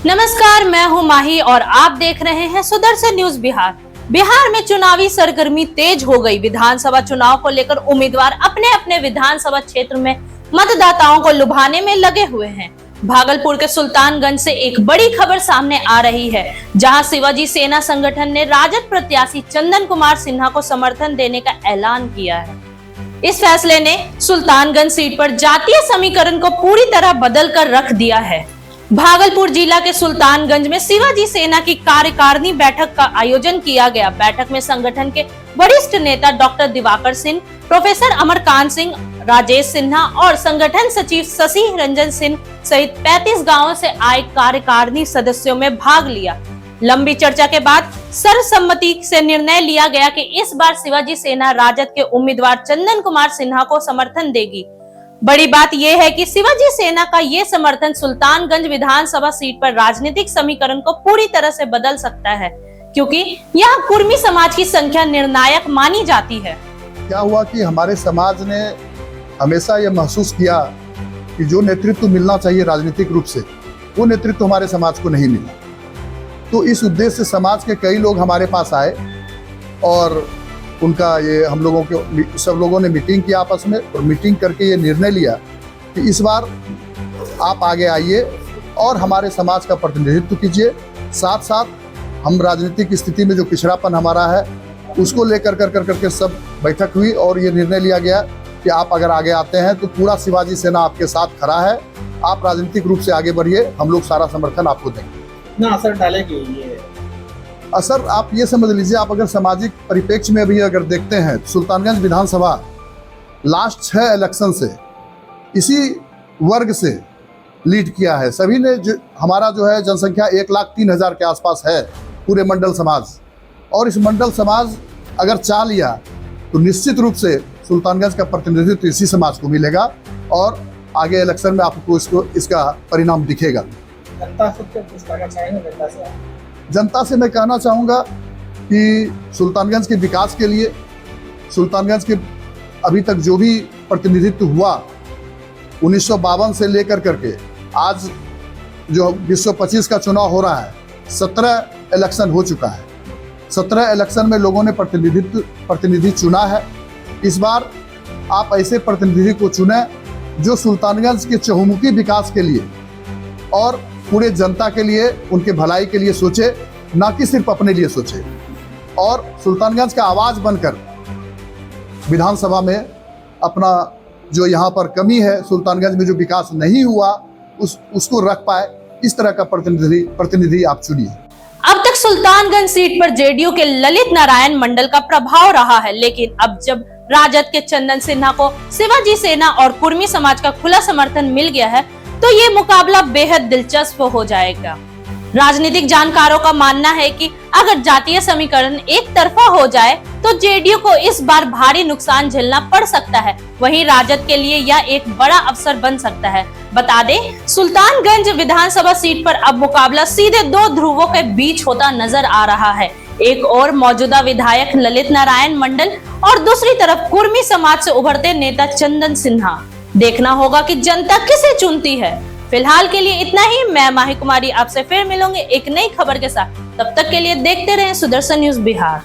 नमस्कार, मैं हूं माही और आप देख रहे हैं सुदर्शन न्यूज बिहार। बिहार में चुनावी सरगर्मी तेज हो गई। विधानसभा चुनाव को लेकर उम्मीदवार अपने अपने विधानसभा क्षेत्र में मतदाताओं को लुभाने में लगे हुए हैं। भागलपुर के सुल्तानगंज से एक बड़ी खबर सामने आ रही है, जहां शिवाजी सेना संगठन ने राजद प्रत्याशी चंदन कुमार सिन्हा को समर्थन देने का ऐलान किया है। इस फैसले ने सुल्तानगंज सीट पर जातीय समीकरण को पूरी तरह बदल कर रख दिया है। भागलपुर जिला के सुल्तानगंज में शिवाजी सेना की कार्यकारिणी बैठक का आयोजन किया गया। बैठक में संगठन के वरिष्ठ नेता डॉक्टर दिवाकर सिंह, प्रोफेसर अमरकांत सिंह, राजेश सिन्हा और संगठन सचिव शशि रंजन सिंह सहित 35 गांवों से आए कार्यकारिणी सदस्यों में भाग लिया। लंबी चर्चा के बाद सर्वसम्मति से निर्णय लिया गया कि इस बार शिवाजी सेना राजद के उम्मीदवार चंदन कुमार सिन्हा को समर्थन देगी। बड़ी बात यह है कि शिवाजी सेना का ये समर्थन सुल्तानगंज विधानसभा सीट पर राजनीतिक समीकरण को पूरी तरह से बदल सकता है, क्योंकि यहाँ कुर्मी समाज की संख्या निर्णायक मानी जाती है। क्या हुआ कि हमारे समाज ने हमेशा यह महसूस किया कि जो नेतृत्व मिलना चाहिए राजनीतिक रूप से, वो नेतृत्व हमारे समाज को नहीं मिला। तो इस उद्देश्य से समाज के कई लोग हमारे पास आए और उनका ये हम लोगों के सब लोगों ने मीटिंग की आपस में, और मीटिंग करके ये निर्णय लिया कि इस बार आप आगे आइए और हमारे समाज का प्रतिनिधित्व कीजिए। साथ साथ हम राजनीतिक स्थिति में जो पिछड़ापन हमारा है उसको लेकर करके सब बैठक हुई और ये निर्णय लिया गया कि आप अगर आगे आते हैं तो पूरा शिवाजी सेना आपके साथ खड़ा है। आप राजनीतिक रूप से आगे बढ़िए, हम लोग सारा समर्थन आपको देंगे। ना असर डालेगी ये असर आप ये समझ लीजिए, आप अगर सामाजिक परिप्रेक्ष्य में भी अगर देखते हैं, सुल्तानगंज विधानसभा लास्ट 6 इलेक्शन से इसी वर्ग से लीड किया है। सभी ने हमारा जो है जनसंख्या 1,03,000 के आसपास है, पूरे मंडल समाज। और इस मंडल समाज अगर चाह लिया तो निश्चित रूप से सुल्तानगंज का प्रतिनिधित्व इसी समाज को मिलेगा और आगे इलेक्शन में आपको इसका परिणाम दिखेगा। जनता से मैं कहना चाहूँगा कि सुल्तानगंज के विकास के लिए, सुल्तानगंज के अभी तक जो भी प्रतिनिधित्व हुआ 1952 से लेकर करके आज जो 2025 का चुनाव हो रहा है, 17 इलेक्शन हो चुका है। 17 इलेक्शन में लोगों ने प्रतिनिधि चुना है। इस बार आप ऐसे प्रतिनिधि को चुने जो सुल्तानगंज के चहुमुखी विकास के लिए और पूरे जनता के लिए, उनके भलाई के लिए सोचे, ना कि सिर्फ अपने लिए सोचे। और सुल्तानगंज का आवाज़ बनकर विधानसभा में अपना जो यहाँ पर कमी है, सुल्तानगंज में जो विकास नहीं हुआ उसको रख पाए, इस तरह का प्रतिनिधि आप चुनिए। अब तक सुल्तानगंज सीट पर जेडीयू के ललित नारायण मंडल का प्रभाव रहा है, लेकिन अब जब राजद के चंदन सिन्हा को शिवाजी सेना और कुर्मी समाज का खुला समर्थन मिल गया है, तो ये मुकाबला बेहद दिलचस्प हो जाएगा। राजनीतिक जानकारों का मानना है कि अगर जातीय समीकरण एक तरफा हो जाए तो जेडीयू को इस बार भारी नुकसान झेलना पड़ सकता है। वहीं राजद के लिए यह एक बड़ा अवसर बन सकता है। बता दें, सुल्तानगंज विधानसभा सीट पर अब मुकाबला सीधे 2 ध्रुवों के बीच होता नजर आ रहा है। एक और मौजूदा विधायक ललित नारायण मंडल और दूसरी तरफ कुर्मी समाज से उभरते नेता चंदन सिन्हा। देखना होगा कि जनता किसे चुनती है। फिलहाल के लिए इतना ही। मैं माही कुमारी आपसे फिर मिलूंगी एक नई खबर के साथ। तब तक के लिए देखते रहें सुदर्शन न्यूज बिहार।